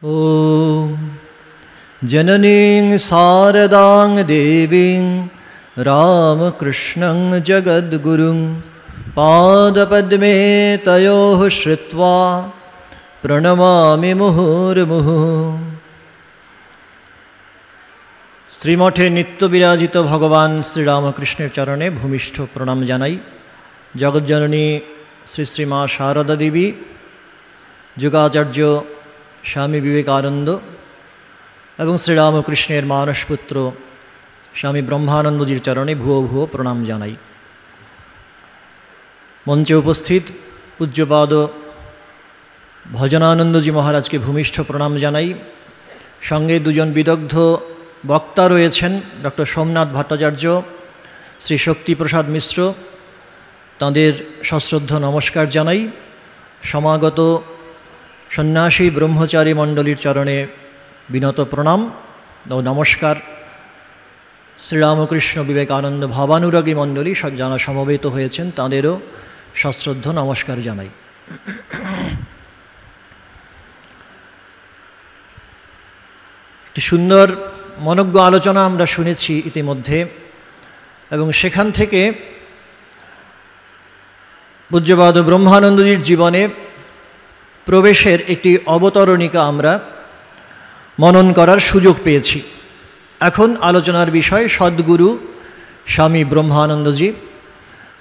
ॐ जननीं शारदां देवीं रामकृष्णं जगद्गुरुं पादपद्मे तयोः श्रुत्वा प्रणमामि मुहुर्मुहुः। श्रीमठे नित्य विराजित भगवान श्रीरामकृष्णेर चरणे भूमिष्ठ प्रणाम जानाई। जगज्जननी श्री श्री मा शारदा देवी, युगाचार्य स्वामी विवेकानंद एवं श्रीरामकृष्णेर मानसपुत्र स्वामी ब्रह्मानंदजीर चरणे भुवो भुवो प्रणाम जानाई। मंचे उपस्थित पूज्यपाद भजनानंदजी महाराज के भूमिष्ठ प्रणाम जानाई। संगे दुजन विदग्ध बक्ता रयेछेन डॉक्टर सोमनाथ भट्टाचार्य, श्री शक्तिप्रसाद मिश्र, तादेर सश्रद्ध नमस्कार जानाई। समागत सन्यासी ब्रह्मचारी मंडलीर चरणे विনত प्रणाम और नमस्कार। श्रीरामकृष्ण विवेकानंद भावानुरागी मंडली जाना समवेत हयेछेन तादेरो सश्रद्ध नमस्कार जानाई। सुंदर मनोज्ञ आलोचना आमरा शुनेछि इतिमध्ये एवं सेखान थेके पूज्यपाद ब्रह्मानंदजीर जीवने प्रवेशेर एकटी अवतरणिका आमरा मनन करार सुयोग पेयेछि। एखन आलोचनार विषय सद्गुरु स्वामी ब्रह्मानंदजी।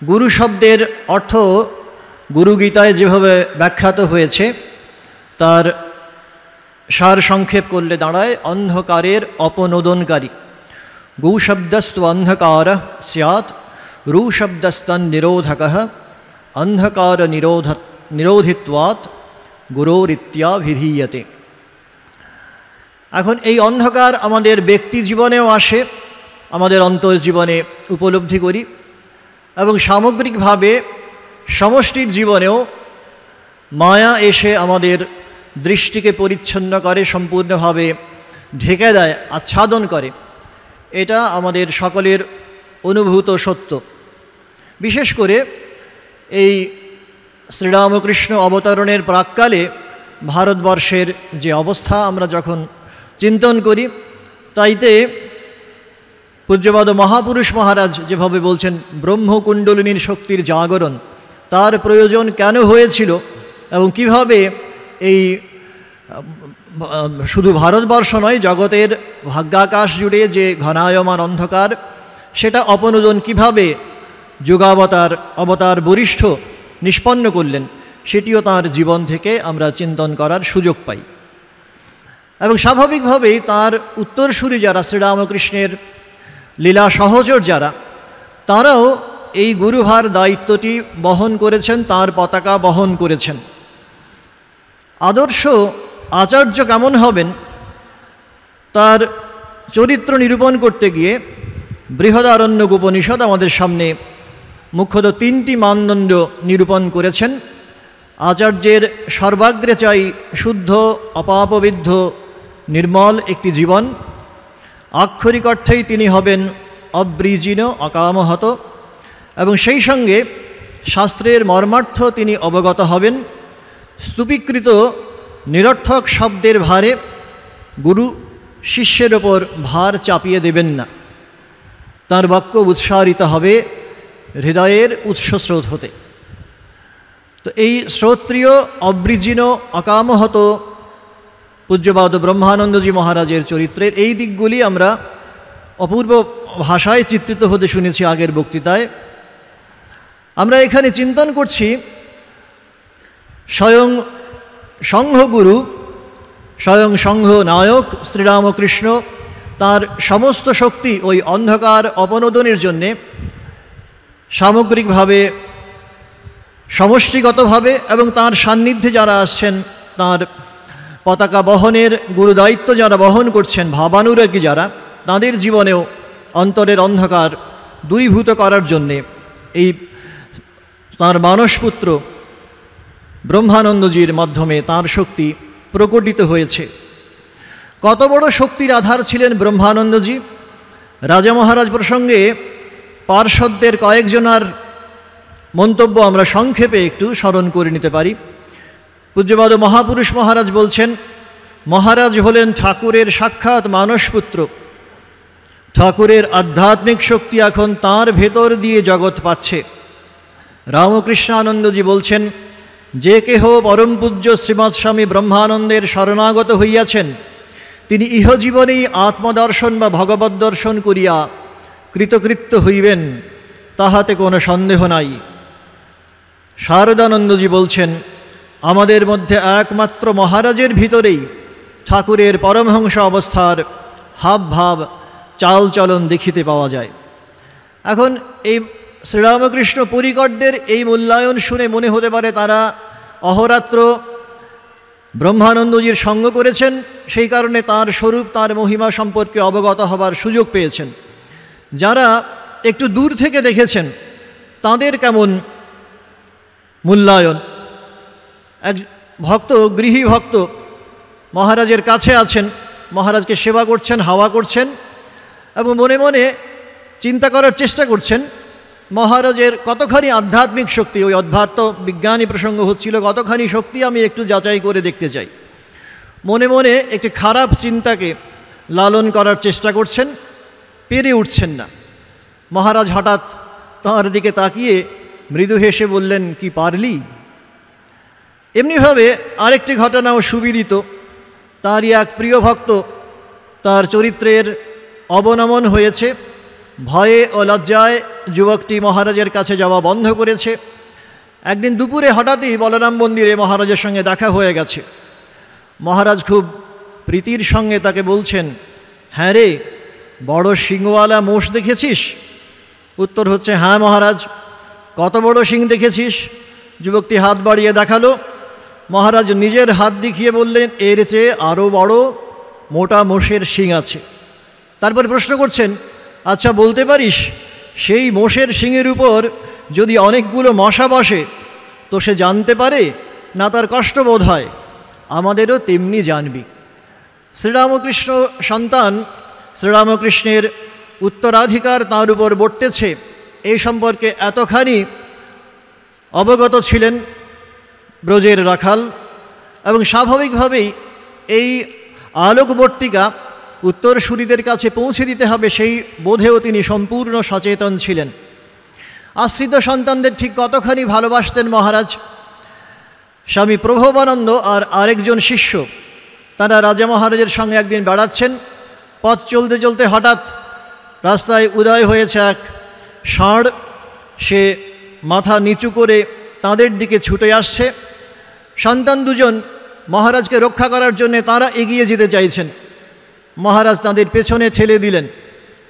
गुरु शब्देर अर्थ गुरुगीताय जेभावे व्याख्यात हयेछे तार सार संक्षेप करले दाड़ाय अंधकारेर अपनोदनकारी। गु शब्दस्तु अंधकार स्यात्, रु शब्दस्तन् निरोधकः, अंधकार निरोधित्वात् गुरोरित्याभिधीयते। एखन एई अंधकार आमादेर व्यक्ति जीवनेও आसे, आमादेर अंतर जीवने उपलब्धि करी एवं सामग्रिकभावे समष्टिर जीवनेও माया एसे आमादेर दृष्टिके परिच्छन्न करे, सम्पूर्णभावे ढेके देय, आच्छादन करे। एटा आमादेर सकलेर अनुभूत सत्य। विशेष करे एई श्रीरामकृष्ण अवतरणेर प्राक्काले भारतवर्षेर जे अवस्था आमरा जखन चिंतन करी, ताइते पूज्यपाद महापुरुष महाराज जेभावे बोलছেন ब्रह्मकुंडलिनीर शक्तिर जागरण तार प्रयोजन केन हयेछिलो एवं किभाबे এই শুধু ভারতবর্ষ নয় জগতের ভাগ্যাকাশ জুড়ে যে ঘনায়মান অন্ধকার সেটা অপনোদন কিভাবে অবতার বরিষ্ঠ নিষ্পন্ন করলেন সেটিও তার জীবন থেকে আমরা চিন্তন করার সুযোগ পাই। এবং স্বাভাবিকভাবেই তার উত্তরসূরি যারা শ্রীরামকৃষ্ণের লীলা সহচর যারা, তারাও এই গুরুভার দায়িত্বটি বহন করেছেন, তার পতাকা বহন করেছেন। आदर्श आचार्य केमन हबेन तार चरित्र निरूपण करते गिये बृहदारण्यक उपनिषद आमादेर सामने मुख्यत तीनटी मानदंड निरूपण करेछेन। आचार्येर सर्वाग्रे चाই शुद्ध अपापविद्ध निर्मल एकटी जीवन। आक्षरिक अर्थेई तिनि हबेन अब्रीजिन अकामहत एवं सेई संगे शास्त्रेर मर्मार्थ तिनि अवगत हबेन। स्तूपीकृत निरर्थक शब्देर भारे गुरु शिष्येर ओपर भार चापिए देवेन ना। तार वाक्य उत्सारित हबे हृदयेर उत्सस्रोत होते। तो এই শ্রোত্রিয় অবৃজিন অকামহত पूज्यपाद ब्रह्मानंदजी महाराजेर चरित्रेर এই दिकगुली आमरा अपूर्व भाषाय चित्रित होते शुनेछि आगेर बक्तृताय। आमरा एखाने चिंतन करछि स्वयं संघगुरु, स्वयं संघ नायक श्रीरामकृष्ण तार समस्त शक्ति ओई अंधकार अपनोदनेर जन्य सामग्रिक भावे समष्टिगत भावे एवं तार सान्निध्ये जारा आसछेन, तार पताका बहनेर गुरुदायित्व जारा बहन करछेन, भावानुरागी जारा, तादेर जीवनेও अंतरेर अंधकार दूरीभूत करार जन्य এই तार मानसपुत्र ब्रह्मानंदजीर माध्यमे तार शक्ति प्रकटित हयेछे। कत बड़ शक्तिर आधार छिलेन ब्रह्मानंदजी। राजा महाराज प्रसंगे पार्षददेर कयेकजनार मंतब्य आमरा संक्षेपे एकटू स्मरण करे निते पारी। पूज्यपाद महापुरुष महाराज बोलছেন মহারাজ হলেন ঠাকুরের সাক্ষাৎ মানসপুত্র। ঠাকুরের আধ্যাত্মিক শক্তি এখন তাঁর ভেতর দিয়ে জগৎ পাচ্ছে। রামকৃষ্ণানন্দজি বলছেন, যে কেহ পরম পূজ্য শ্রীমৎ স্বামী ব্রহ্মানন্দের শরণাগত হইয়াছেন, তিনি ইহজীবনেই আত্মদর্শন বা ভগবৎ দর্শন করিয়া কৃতকৃত্য হইবেন, তাহাতে কোনো সন্দেহ নাই। শারদানন্দজি বলছেন, আমাদের মধ্যে একমাত্র মহারাজের ভিতরেই ঠাকুরের পরমহংস অবস্থার হাবভাব চালচলন দেখিতে পাওয়া যায়। এখন এই শ্রীরামকৃষ্ণ পরিকরদের এই মূল্যায়ন শুনে মনে হতে পারে তারা অহরাত্র ব্রহ্মানন্দজির সঙ্গ করেছেন, সেই কারণে তার স্বরূপ তার মহিমা সম্পর্কে অবগত হবার সুযোগ পেয়েছেন। যারা একটু দূর থেকে দেখেছেন তাদের কেমন মূল্যায়ন? এক ভক্ত, গৃহী ভক্ত মহারাজের কাছে আছেন, মহারাজকে সেবা করছেন, হাওয়া করছেন এবং মনে মনে চিন্তা করার চেষ্টা করছেন মহারাজের কতখানি আধ্যাত্মিক শক্তি, ওই অধ্যাত্ম বিজ্ঞানী প্রসঙ্গ হচ্ছিল, কতখানি শক্তি আমি একটু যাচাই করে দেখতে চাই। মনে মনে একটি খারাপ চিন্তাকে লালন করার চেষ্টা করছেন, পেরে উঠছেন না। মহারাজ হঠাৎ তাঁর দিকে তাকিয়ে মৃদু হেসে বললেন, কি পারলি? এমনিভাবে আরেকটি ঘটনাও সুবিদিত। তারই এক প্রিয় ভক্ত, তার চরিত্রের অবনমন হয়েছে, ভয়ে ও লজ্জায় যুবকটি মহারাজের কাছে যাওয়া বন্ধ করেছে। একদিন দুপুরে হঠাৎই বলরাম মন্দিরে মহারাজের সঙ্গে দেখা হয়ে গেছে। মহারাজ খুব প্রীতির সঙ্গে তাকে বলছেন, হ্যাঁ রে, বড় শিংওয়ালা মোষ দেখেছিস? উত্তর হচ্ছে, হ্যাঁ মহারাজ। কত বড় শিং দেখেছিস? যুবকটি হাত বাড়িয়ে দেখালো। মহারাজ নিজের হাত দেখিয়ে বললেন, এর চেয়ে আরও বড় মোটা মোষের শিং আছে। তারপর প্রশ্ন করছেন, আচ্ছা বলতে পারিস, সেই মোষের শিংয়ের উপর যদি অনেকগুলো মশা বসে তো সে জানতে পারে না তার কষ্ট বোধ হয়? আমাদেরও তেমনি জানবি। শ্রীরামকৃষ্ণ সন্তান, শ্রীরামকৃষ্ণের উত্তরাধিকার তাঁর উপর বর্তেছে, এই সম্পর্কে এতখানি অবগত ছিলেন ব্রজের রাখাল, এবং স্বাভাবিকভাবেই এই আলোকবর্তিকা উত্তরসূরিদের কাছে পৌঁছে দিতে হবে সেই বোধেও তিনি সম্পূর্ণ সচেতন ছিলেন। আশ্রিত সন্তানদের ঠিক কতখানি ভালোবাসতেন মহারাজ। স্বামী প্রভবানন্দ আর আরেকজন শিষ্য, তারা রাজা মহারাজের সঙ্গে একদিন বেড়াচ্ছেন। পথ চলতে চলতে হঠাৎ রাস্তায় উদয় হয়েছে এক ষাঁড়। সে মাথা নিচু করে তাদের দিকে ছুটে আসছে। সন্তান দুজন মহারাজকে রক্ষা করার জন্যে তারা এগিয়ে যেতে চাইছেন। মহারাজ তাদের পেছনে ঠেলে দিলেন,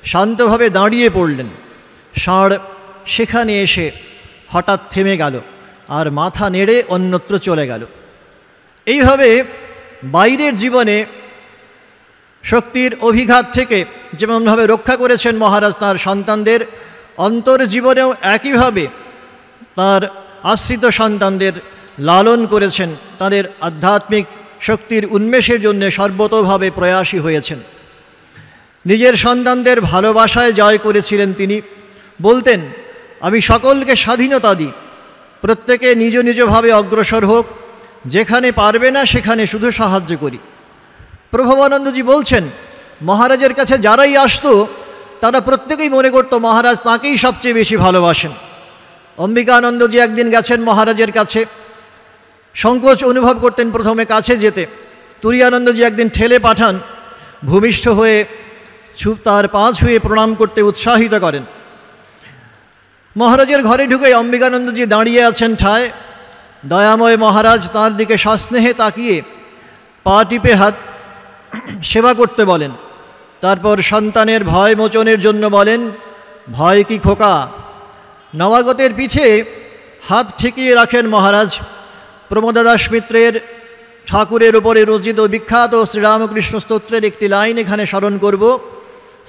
শান্তভাবে দাঁড়িয়ে পড়লেন। ষাঁড় সেখানে এসে হঠাৎ থেমে গেল আর মাথা নেড়ে অন্যত্র চলে গেল। এইভাবে বাইরের জীবনে শক্তির অভিঘাত থেকে যেমনভাবে রক্ষা করেছেন মহারাজ তাঁর সন্তানদের, অন্তর জীবনেও একইভাবে তাঁর আশ্রিত সন্তানদের লালন করেছেন, তাদের আধ্যাত্মিক শক্তির উন্মেষের জন্য সর্বতোভাবে প্রয়াসী হয়েছেন। নিজের সন্তানদের ভালোবাসায় জয় করেছিলেন তিনি। বলতেন, আমি সকলকে স্বাধীনতা দিই, প্রত্যেকে নিজ নিজভাবে অগ্রসর হোক, যেখানে পারবে না সেখানে শুধু সাহায্য করি। প্রভবানন্দজি বলছেন, মহারাজের কাছে যারাই আসতো তারা প্রত্যেকেই মনে করত মহারাজ তাঁকেই সবচেয়ে বেশি ভালোবাসেন। অম্বিকানন্দজি একদিন গেছেন মহারাজের কাছে, সংকোচ অনুভব করতেন প্রথমে কাছে যেতে। তুরীয়ানন্দজি একদিন ঠেলে পাঠান, ভূমিষ্ঠ হয়ে তার পা ছুঁয়ে প্রণাম করতে উৎসাহিত করেন। মহারাজের ঘরে ঢুকে অম্বিকানন্দজি দাঁড়িয়ে আছেন ঠায়। দয়াময় মহারাজ তাঁর দিকে সস্নেহে তাকিয়ে পা টিপে হাত সেবা করতে বলেন। তারপর সন্তানের ভয় মোচনের জন্য বলেন, ভয় কি খোকা? নবাগতের পিঠে হাত ঠেকিয়ে রাখেন মহারাজ। প্রমোদাদাস মিত্রের ঠাকুরের উপরে রচিত বিখ্যাত শ্রীরামকৃষ্ণ স্তোত্রের একটি লাইন এখানে স্মরণ করব,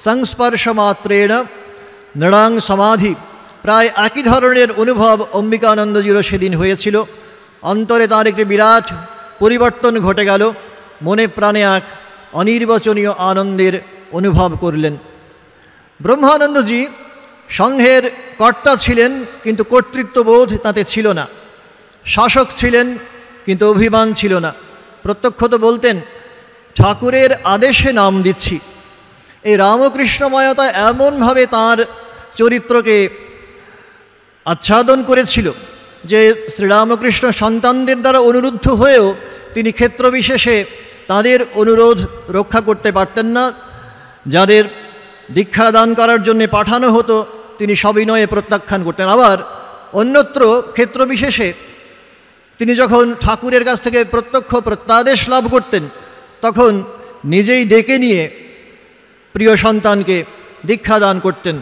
সংস্পর্শ মাত্রেণ নৃণাং সমাধি। প্রায় একই ধরনের অনুভব অম্বিকানন্দজিরও সেদিন হয়েছিল। অন্তরে তাঁর একটি বিরাট পরিবর্তন ঘটে গেল, মনে প্রাণে এক অনির্বচনীয় আনন্দের অনুভব করলেন। ব্রহ্মানন্দজি সংঘের কর্তা ছিলেন, কিন্তু কর্তৃত্ববোধ তাতে ছিল না। শাসক ছিলেন, কিন্তু অভিমান ছিল না। প্রত্যক্ষত বলতেন, ঠাকুরের আদেশে নাম দিচ্ছি। এই রামকৃষ্ণময়তা এমনভাবে তাঁর চরিত্রকে আচ্ছাদন করেছিল যে শ্রীরামকৃষ্ণ সন্তানদের দ্বারা অনুরুদ্ধ হয়েও তিনি ক্ষেত্রবিশেষে তাদের অনুরোধ রক্ষা করতে পারতেন না। যাদের দীক্ষাদান করার জন্য পাঠানো হতো তিনি সবিনয়ে প্রত্যাখ্যান করতেন। আবার অন্যত্র ক্ষেত্রবিশেষে তিনি যখন ঠাকুরের কাছ থেকে প্রত্যক্ষ প্রত্যাদেশ লাভ করতেন তখন নিজেই ডেকে নিয়ে প্রিয় সন্তানকে দীক্ষাদান করতেন।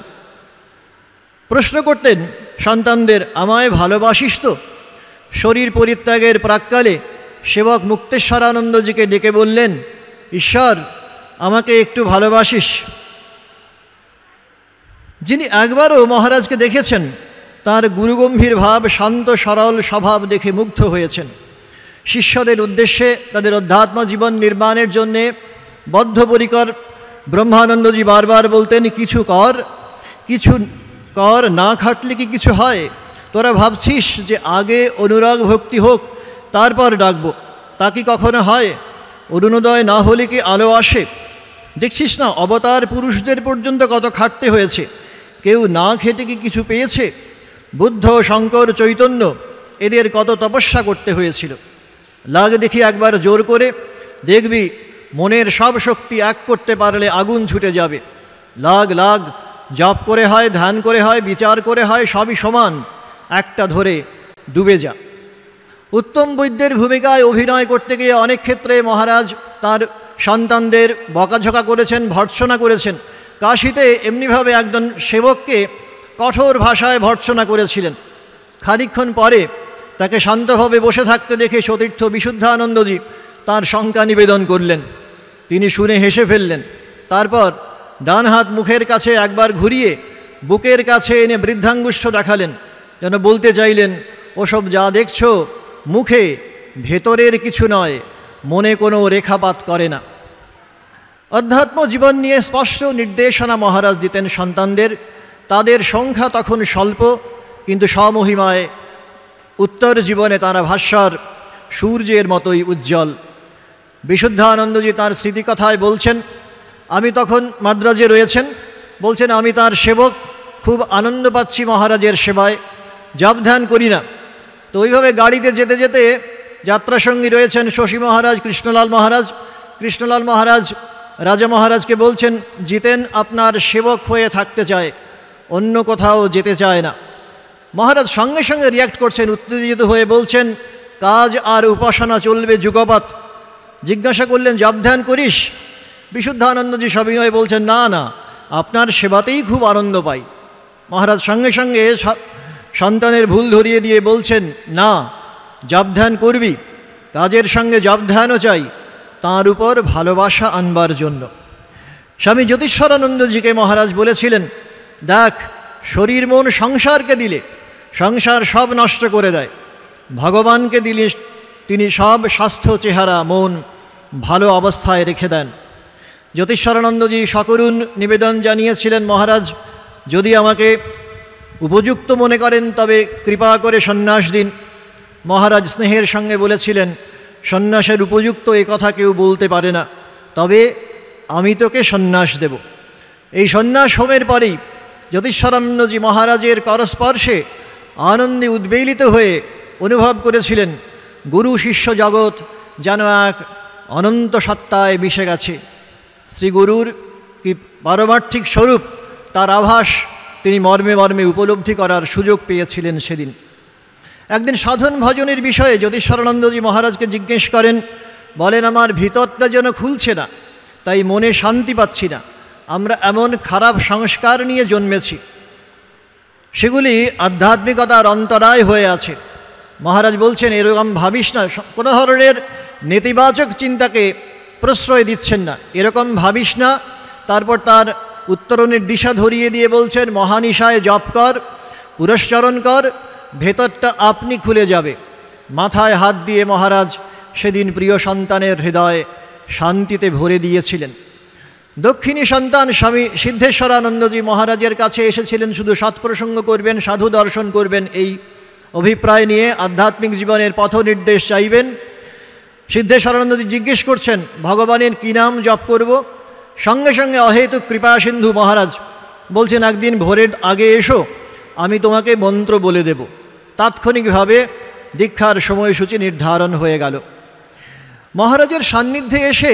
প্রশ্ন করতেন সন্তানদের, আমায় ভালোবাসিস তো? শরীর পরিত্যাগের প্রাক্কালে সেবক মুক্তেশ্বরানন্দজিকে ডেকে বললেন, ঈশ্বর আমাকে একটু ভালোবাসিস। যিনি একবারও মহারাজকে দেখেছেন তার গুরুগম্ভীর ভাব, শান্ত সরল স্বভাব দেখে মুগ্ধ হয়েছেন। শিষ্যদের উদ্দেশ্যে তাদের অধ্যাত্ম জীবন নির্মাণের জন্যে বদ্ধপরিকর ব্রহ্মানন্দজি বারবার বলতেন, কিছু কর, না খাটলে কি কিছু হয়? তোরা ভাবছিস যে আগে অনুরাগ ভক্তি হোক তারপর ডাকবো, তা কি কখনো হয়? অরুণোদয় না হলে কি আলো আসে? দেখছিস না অবতার পুরুষদের পর্যন্ত কত খাটতে হয়েছে, কেউ না খেটে কি কিছু পেয়েছে? বুদ্ধ, শঙ্কর, চৈতন্য এদের কত তপস্যা করতে হয়েছিল। লাগ দেখি একবার জোর করে, দেখবি মনের সব শক্তি এক করতে পারলে আগুন ছুটে যাবে। লাগ জপ করে হয়, ধ্যান করে হয়, বিচার করে হয়, সবই সমান, একটা ধরে ডুবে যা। উত্তম বৈদ্যের ভূমিকায় অভিনয় করতে গিয়ে অনেক ক্ষেত্রে মহারাজ তার সন্তানদের বকাঝকা করেছেন, ভর্ৎসনা করেছেন। কাশীতে এমনিভাবে একজন সেবককে কঠোর ভাষায় ভর্ৎসনা করেছিলেন। খানিকক্ষণ পরে তাকে শান্তভাবে বসে থাকতে দেখে সতীর্থ বিশুদ্ধানন্দজি তাঁর শঙ্কা নিবেদন করলেন। তিনি শুনে হেসে ফেললেন। তারপর ডান হাত মুখের কাছে একবার ঘুরিয়ে বুকের কাছে এনে বৃদ্ধাঙ্গুষ্ঠ দেখালেন, যেন বলতে চাইলেন, ওসব যা দেখছো মুখে, ভেতরের কিছু নয়, মনে কোনো রেখাপাত করে না। অধ্যাত্ম জীবন নিয়ে স্পষ্ট নির্দেশনা মহারাজ দিতেন সন্তানদের। তাদের সংখ্যা তখন স্বল্প, কিন্তু স্বমহিমায় উত্তর জীবনে তারা ভাস্বর সূর্যের মতোই উজ্জ্বল। বিশুদ্ধানন্দজি তাঁর স্মৃতিকথায় বলছেন, আমি তখন মাদ্রাজে রয়েছেন, বলছেন আমি তার সেবক, খুব আনন্দ পাচ্ছি মহারাজের সেবায়, জপ ধ্যান করি না। তো ওইভাবে গাড়িতে যেতে যেতে যাত্রাসঙ্গী রয়েছেন শশী মহারাজ, কৃষ্ণলাল মহারাজ রাজা মহারাজকে বলছেন, জিতেন আপনার সেবক হয়ে থাকতে চায়, অন্য কোথাও যেতে চায় না। মহারাজ সঙ্গে সঙ্গে রিয়াক্ট করছেন, উত্তেজিত হয়ে বলছেন, কাজ আর উপাসনা চলবে যুগপৎ। জিজ্ঞাসা করলেন, জপ ধ্যান করিস? বিশুদ্ধানন্দজি সবিনয়ে বলছেন, না, আপনার সেবাতেই খুব আনন্দ পাই। মহারাজ সঙ্গে সঙ্গে সন্তানের ভুল ধরিয়ে দিয়ে বলছেন, না, জপ ধ্যান করবি, কাজের সঙ্গে জপ ধ্যানও চাই, তাঁর উপর ভালোবাসা আনবার জন্য। স্বামী জ্যোতিষ্বরানন্দজিকে মহারাজ বলেছিলেন, দেখ, শরীর মন সংসারকে দিলে সংসার সব নষ্ট করে দেয়, ভগবানকে দিলে তিনি সব স্বাস্থ্য, চেহারা, মন ভালো অবস্থায় রেখে দেন। জ্যোতিষ্বরানন্দজি সকরুণ নিবেদন জানিয়েছিলেন, মহারাজ যদি আমাকে উপযুক্ত মনে করেন তবে কৃপা করে সন্ন্যাস দিন। মহারাজ স্নেহের সঙ্গে বলেছিলেন, সন্ন্যাসের উপযুক্ত এ কথা কেউ বলতে পারে না, তবে আমি তোকে সন্ন্যাস দেব। এই সন্ন্যাস হোমের পরেই জ্যোতিষ্বরানন্দজি মহারাজের করস্পর্শে আনন্দে উদ্বেলিত হয়ে অনুভব করেছিলেন, গুরু শিষ্য জগৎ যেন এক অনন্ত সত্তায় মিশে গেছে। শ্রীগুরুর কি পারমার্থিক স্বরূপ, তার আভাস তিনি মর্মে মর্মে উপলব্ধি করার সুযোগ পেয়েছিলেন সেদিন। একদিন সাধন ভজনের বিষয়ে জ্যোতিষ্বরানন্দজি মহারাজকে জিজ্ঞেস করেন, বলেন, আমার ভিতরটা যেন খুলছে না, তাই মনে শান্তি পাচ্ছি না। আমরা এমন খারাপ সংস্কার নিয়ে জন্মেছি, সেগুলি আধ্যাত্মিকতার অন্তরায় হয়ে আছে। মহারাজ বলছেন, এরকম ভাবিস না, কোনো ধরনের নেতিবাচক চিন্তাকে প্রশ্রয় দিচ্ছেন না, এরকম ভাবিস না। তারপর তার উত্তরণের দিশা ধরিয়ে দিয়ে বলছেন, মহানিশায় জপ কর, পুরস্চরণ কর, ভেতরটা আপনি খুলে যাবে। মাথায় হাত দিয়ে মহারাজ সেদিন প্রিয় সন্তানের হৃদয় শান্তিতে ভরে দিয়েছিলেন। দক্ষিণী সন্তান স্বামী সিদ্ধেশ্বরানন্দজি মহারাজের কাছে এসেছিলেন শুধু সৎপ্রসঙ্গ করবেন, সাধু দর্শন করবেন, এই অভিপ্রায় নিয়ে আধ্যাত্মিক জীবনের পথ নির্দেশ চাইবেন। সিদ্ধেশ্বরানন্দজি জিজ্ঞেস করছেন ভগবানের কী নাম জপ করব। সঙ্গে সঙ্গে অহেতুক কৃপা সিন্ধু মহারাজ বলছেন একদিন ভোরের আগে এসো, আমি তোমাকে মন্ত্র বলে দেব। তাৎক্ষণিকভাবে দীক্ষার সময়সূচি নির্ধারণ হয়ে গেল। মহারাজের সান্নিধ্যে এসে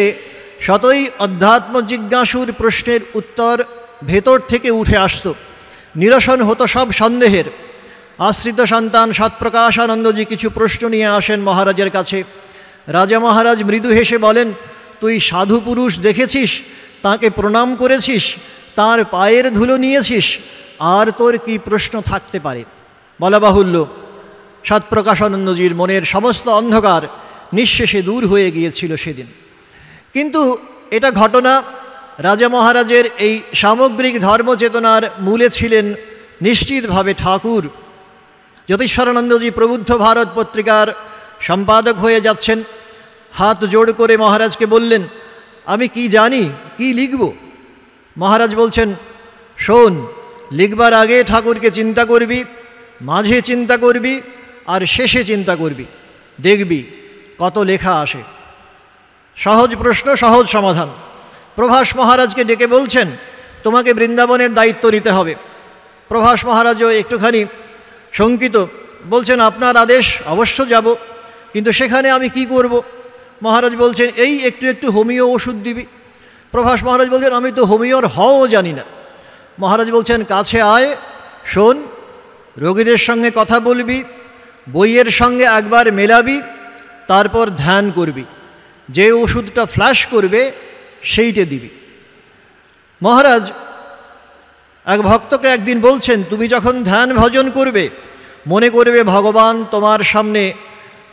শতই অধ্যাত্ম জিজ্ঞাসুর প্রশ্নের উত্তর ভেতর থেকে উঠে আসত, নিরসন হতো সব সন্দেহের। আশ্রিত সন্তান সৎপ্রকাশানন্দজি কিছু প্রশ্ন নিয়ে আসেন মহারাজের কাছে। রাজা মহারাজ মৃদু হেসে বলেন, তুই সাধু পুরুষ দেখেছিস, তাকে প্রণাম করেছিস, তার পায়ের ধুলো নিয়েছিস, আর তোর কি প্রশ্ন থাকতে পারে? বলা বাহুল্য সৎপ্রকাশানন্দজির মনের সমস্ত অন্ধকার নিঃশেষে দূর হয়ে গিয়েছিল সেদিন। কিন্তু এটা ঘটনা, রাজা মহারাজের এই সামগ্রিক ধর্মচেতনার মূলে ছিলেন নিশ্চিতভাবে ঠাকুর। জ্যোতিষ্বরানন্দজি প্রবুদ্ধ ভারত পত্রিকার সম্পাদক হয়ে যাচ্ছেন। হাত জোড় করে মহারাজকে বললেন, আমি কি জানি, কি লিখব? মহারাজ বলছেন, শোন, লিখবার আগে ঠাকুরকে চিন্তা করবি, মাঝে চিন্তা করবি, আর শেষে চিন্তা করবি, দেখবি কত লেখা আসে। সহজ প্রশ্ন, সহজ সমাধান। প্রভাস মহারাজকে ডেকে বলছেন, তোমাকে বৃন্দাবনের দায়িত্ব নিতে হবে। প্রভাস মহারাজও একটুখানি শঙ্কিত, বলছেন, আপনার আদেশ, অবশ্য যাব, কিন্তু সেখানে আমি কি করব? মহারাজ বলছেন, এই একটু একটু হোমিও ওষুধ দিবি। প্রভাস মহারাজ বলছেন, আমি তো হোমিওর হও জানি না। মহারাজ বলছেন, কাছে আয়, শোন, রোগীদের সঙ্গে কথা বলবি, বইয়ের সঙ্গে একবার মেলাবি, তারপর ধ্যান করবি, যে ওষুধটা ফ্ল্যাশ করবে সেইটে দিবি। মহারাজ এক ভক্তকে একদিন বলছেন, তুমি যখন ধ্যান ভজন করবে মনে করবে ভগবান তোমার সামনে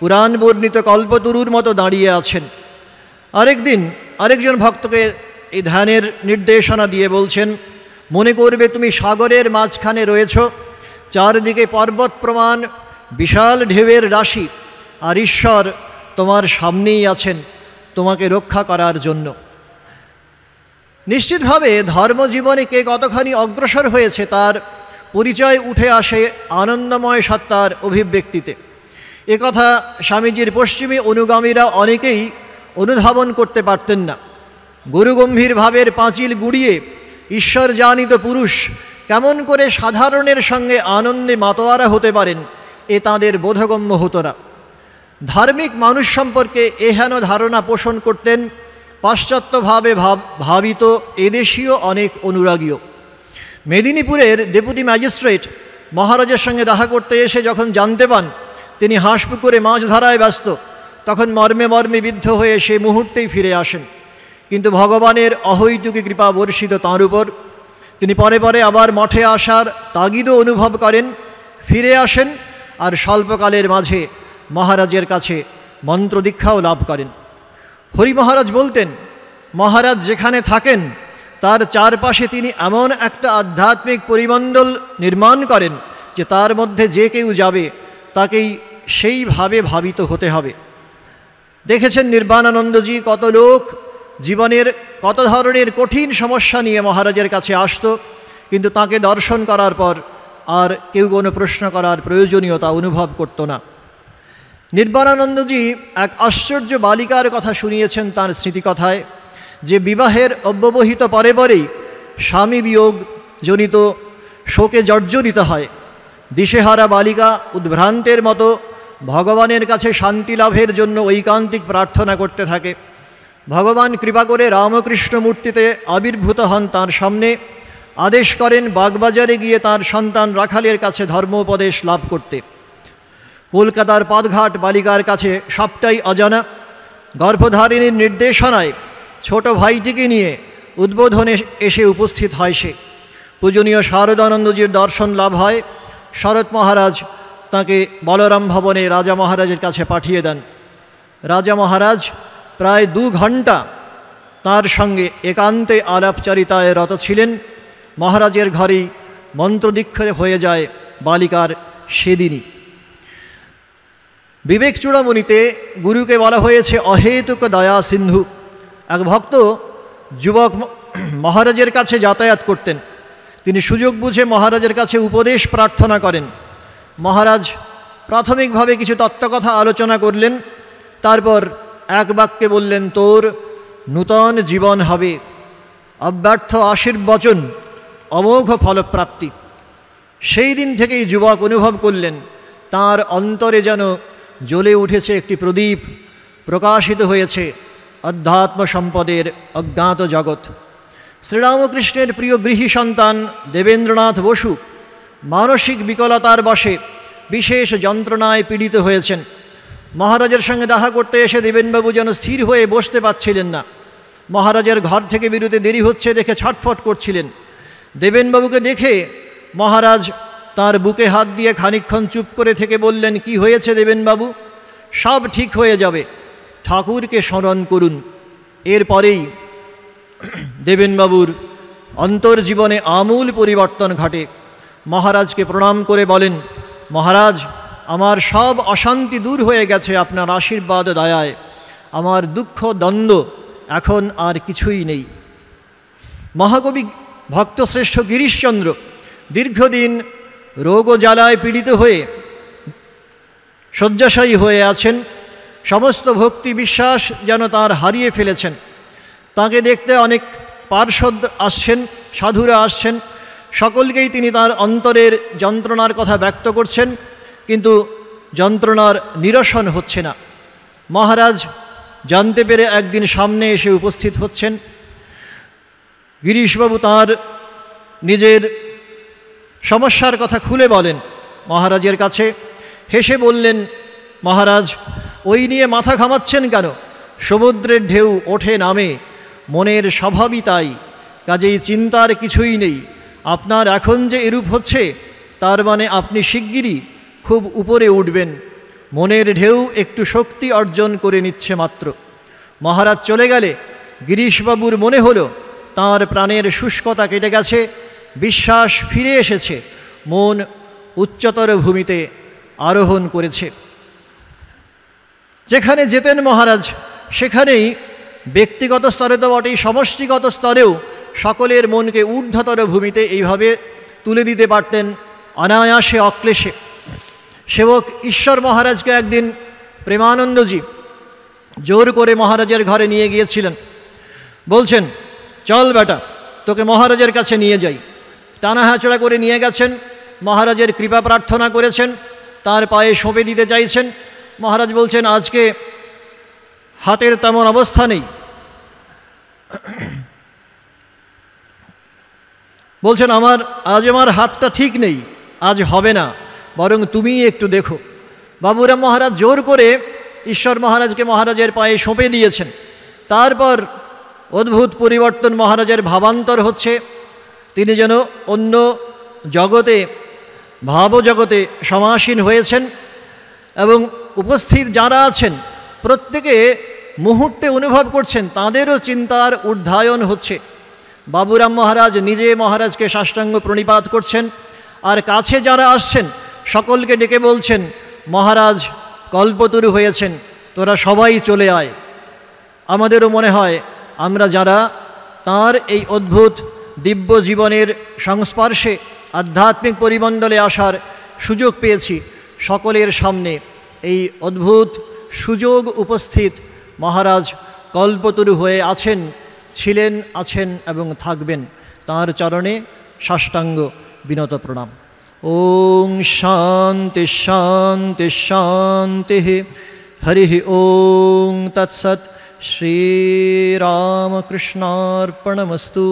পুরাণ বর্ণিত কল্পতরুর মতো দাঁড়িয়ে আছেন। আরেকদিন আরেকজন ভক্তকে এই ধ্যানের নির্দেশনা দিয়ে বলছেন, মনে করবে তুমি সাগরের মাঝখানে রয়েছ, চারদিকে পর্বত প্রমাণ বিশাল ঢেউয়ের রাশি, আর ঈশ্বর তোমার সামনেই আছেন তোমাকে রক্ষা করার জন্য। নিশ্চিতভাবে ধর্মজীবনে কে কতখানি অগ্রসর হয়েছে তার পরিচয় উঠে আসে আনন্দময় সত্তার অভিব্যক্তিতে। একথা স্বামীজির পশ্চিমী অনুগামীরা অনেকেই অনুধাবন করতে পারতেন না। গুরুগম্ভীর ভাবের পাঁচিল গুড়িয়ে ঈশ্বর জানিত পুরুষ কেমন করে সাধারণের সঙ্গে আনন্দে মাতোয়ারা হতে পারেন, এ তাঁদের বোধগম্য হতো না। ধার্মিক মানুষ সম্পর্কে এহেন ধারণা পোষণ করতেন পাশ্চাত্যভাবে ভাবিত এদেশীয় অনেক অনুরাগীও। মেদিনীপুরের ডেপুটি ম্যাজিস্ট্রেট মহারাজের সঙ্গে দেখা করতে এসে যখন জানতে পান তিনি হাঁসপুকুরে মাছ ধরায় ব্যস্ত, তখন মর্মে মর্মে বিদ্ধ হয়ে সে মুহূর্তেই ফিরে আসেন। কিন্তু ভগবানের অহৈতুকী কৃপা বর্ষিত তাঁর উপর। তিনি পরে পরে আবার মঠে আসার তাগিদও অনুভব করেন, ফিরে আসেন, আর স্বল্পকালের মাঝে মহারাজের কাছে মন্ত্র দীক্ষাও লাভ করেন। হরি মহারাজ বলতেন, মহারাজ যেখানে থাকেন তার চারপাশে তিনি এমন একটা আধ্যাত্মিক পরিমণ্ডল নির্মাণ করেন যে তার মধ্যে যে কেউ যাবে তাকেই সেইভাবে ভাবিত হতে হবে। দেখেছেন নির্বাণানন্দজি কত লোক জীবনের কত ধরনের কঠিন সমস্যা নিয়ে মহারাজের কাছে আসতো, কিন্তু তাকে দর্শন করার পর আর কেউ কোনো প্রশ্ন করার প্রয়োজনীয়তা অনুভব করত না। নির্বাণানন্দজি এক আশ্চর্য বালিকার কথা শুনিয়েছেন তাঁর স্মৃতিকথায়, যে বিবাহের অব্যবহিত পরে পরেই স্বামী বিয়োগ জনিত শোকে জর্জরিত হয়। দিশেহারা বালিকা উদ্ভ্রান্তের মতো ভগবানের কাছে শান্তি লাভের জন্য ঐকান্তিক প্রার্থনা করতে থাকে। ভগবান কৃপা করে রামকৃষ্ণ মূর্তিতে আবির্ভূত হন তাঁর সামনে, আদেশ করেন বাগবাজারে গিয়ে তাঁর সন্তান রাখালের কাছে ধর্মোপদেশ লাভ করতে। কলকাতার পথঘাট বালিকার কাছে সবটাই অজানা। গর্ভধারিণীর নির্দেশনায় ছোট ভাইটিকে নিয়ে উদ্বোধনে এসে উপস্থিত হয় সে। পূজনীয় শারদানন্দজির দর্শন লাভ হয়। শরৎ মহারাজ তাকে বলরাম ভবনে রাজা মহারাজের কাছে পাঠিয়ে দেন। রাজা মহারাজ প্রায় 2 ঘণ্টা তার সঙ্গে একান্তে আলাপচারিতায় রত ছিলেন। মহারাজের ঘরেই মন্ত্রদীক্ষা হয়ে যায় বালিকার সেদিনই। বিবেক চূড়ামণিতে গুরুকে বলা হয়েছে অহেতুক দয়া সিন্ধু। এক ভক্ত যুবক মহারাজের কাছে যাতায়াত করতেন। তিনি সুযোগ বুঝে মহারাজের কাছে উপদেশ প্রার্থনা করেন। মহারাজ প্রাথমিকভাবে কিছু তত্ত্বকথা আলোচনা করলেন, তারপর এক বাক্যে বললেন, তোর নূতন জীবন হবে, অব্যর্থ আশীর্বচন, অমোঘ ফলপ্রাপ্তি। সেই দিন থেকেই যুবক অনুভব করলেন তার অন্তরে যেন জ্বলে উঠেছে একটি প্রদীপ, প্রকাশিত হয়েছে অধ্যাত্ম সম্পদের অজ্ঞাত জগৎ। শ্রীরামকৃষ্ণের প্রিয় গৃহী সন্তান দেবেন্দ্রনাথ বসু মানসিক বিকলতার বশে বিশেষ যন্ত্রণায় পীড়িত হয়েছেন। মহারাজের সঙ্গে দেখা করতে এসে দেবেনবাবু যেন স্থির হয়ে বসতে পারছিলেন না। মহারাজের ঘর থেকে বেরোতে দেরি হচ্ছে দেখে ছটফট করছিলেন। দেবেনবাবুকে দেখে মহারাজ তার বুকে হাত দিয়ে খানিকক্ষণ চুপ করে থেকে বললেন, কি হয়েছে দেবেনবাবু? সব ঠিক হয়ে যাবে, ঠাকুরকে স্মরণ করুন। এরপরেই দেবেনবাবুর অন্তর্জীবনে আমূল পরিবর্তন ঘটে। মহারাজকে প্রণাম করে বলেন, মহারাজ, আমার সব অশান্তি দূর হয়ে গেছে আপনার আশীর্বাদ দয়ায়। আমার দুঃখ দ্বন্দ্ব এখন আর কিছুই নেই। মহাকবি ভক্তশ্রেষ্ঠ গিরিশচন্দ্র দীর্ঘদিন রোগ ও জ্বালায় পীড়িত হয়ে শয্যাশায়ী হয়ে আছেন। সমস্ত ভক্তি বিশ্বাস যেন তাঁর হারিয়ে ফেলেছেন। তাঁকে দেখতে অনেক পার্ষদ আসছেন, সাধুরা আসছেন, সকলকেই তিনি তার অন্তরের যন্ত্রণার কথা ব্যক্ত করছেন, কিন্তু যন্ত্রণার নিরসন হচ্ছে না। মহারাজ জানতে পেরে একদিন সামনে এসে উপস্থিত হচ্ছেন। গিরিশবাবু তাঁর নিজের সমস্যার কথা খুলে বলেন মহারাজের কাছে। হেসে বললেন, মহারাজ, ওই নিয়ে মাথা ঘামাচ্ছেন কেন? সমুদ্রের ঢেউ ওঠে নামে, মনের স্বভাবই তাই, কাজেই চিন্তার কিছুই নেই। আপনার এখন যে এরূপ হচ্ছে তার মানে আপনি শিগগিরই খুব উপরে উঠবেন। মনের ঢেউ একটু শক্তি অর্জন করে নিচ্ছে মাত্র। মহারাজ চলে গেলে গিরিশবাবুর মনে হলো তাঁর প্রাণের শুষ্কতা কেটে গেছে, বিশ্বাস ফিরে এসেছে, মন উচ্চতর ভূমিতে আরোহণ করেছে। যেখানে যেতেন মহারাজ সেখানেই ব্যক্তিগত স্তরে তো বটেই, সমষ্টিগত স্তরেও সকলের মনকে ঊর্ধ্বতর ভূমিতে এইভাবে তুলে দিতে পারতেন অনায়াসে, অক্লেশে। সেবক ঈশ্বর মহারাজকে একদিন প্রেমানন্দজি জোর করে মহারাজের ঘরে নিয়ে গিয়েছিলেন। বলছেন, চল বেটা, তোকে মহারাজের কাছে নিয়ে যাই। টানা হাঁচড়া করে নিয়ে গেছেন। মহারাজের কৃপা প্রার্থনা করেছেন, তার পায়ে সঁপে দিতে চাইছেন। মহারাজ বলছেন, আজকে হাতের তেমন অবস্থা নেই। বলছেন, আজ আমার হাতটা ঠিক নেই, আজ হবে না, বরং তুমিই একটু দেখো। বাবুরাম মহারাজ জোর করে ঈশ্বর মহারাজকে মহারাজের পায়ে সঁপে দিয়েছেন। তারপর অদ্ভুত পরিবর্তন, মহারাজের ভাবান্তর হচ্ছে। তিনি যেন অন্য জগতে, ভাবজগতে সমাসীন হয়েছেন এবং উপস্থিত যারা আছেন প্রত্যেকে মুহূর্তে অনুভব করছেন তাঁদেরও চিন্তার ঊর্ধ্বায়ন হচ্ছে। বাবুরাম মহারাজ নিজে মহারাজকে সাষ্টাঙ্গ প্রণিপাত করছেন, আর কাছে যারা আসছেন সকলকে ডেকে বলছেন, মহারাজ কল্পতরু হয়েছেন, তোরা সবাই চলে আয়। আমাদেরও মনে হয় আমরা যারা তাঁর এই অদ্ভুত দিব্য জীবনের সংস্পর্শে আধ্যাত্মিক পরিমণ্ডলে আসার সুযোগ পেয়েছি, সকলের সামনে এই অদ্ভুত সুযোগ উপস্থিত। মহারাজ কল্পতরু হয়ে আছেন, ছিলেন, আছেন এবং থাকবেন। তাঁর চরণে সাষ্টাঙ্গ বিনত প্রণাম। ওং শান্তি শান্তি শান্তি। হরি ওং তৎসৎ। শ্রীরামকৃষ্ণার্পণমস্তু।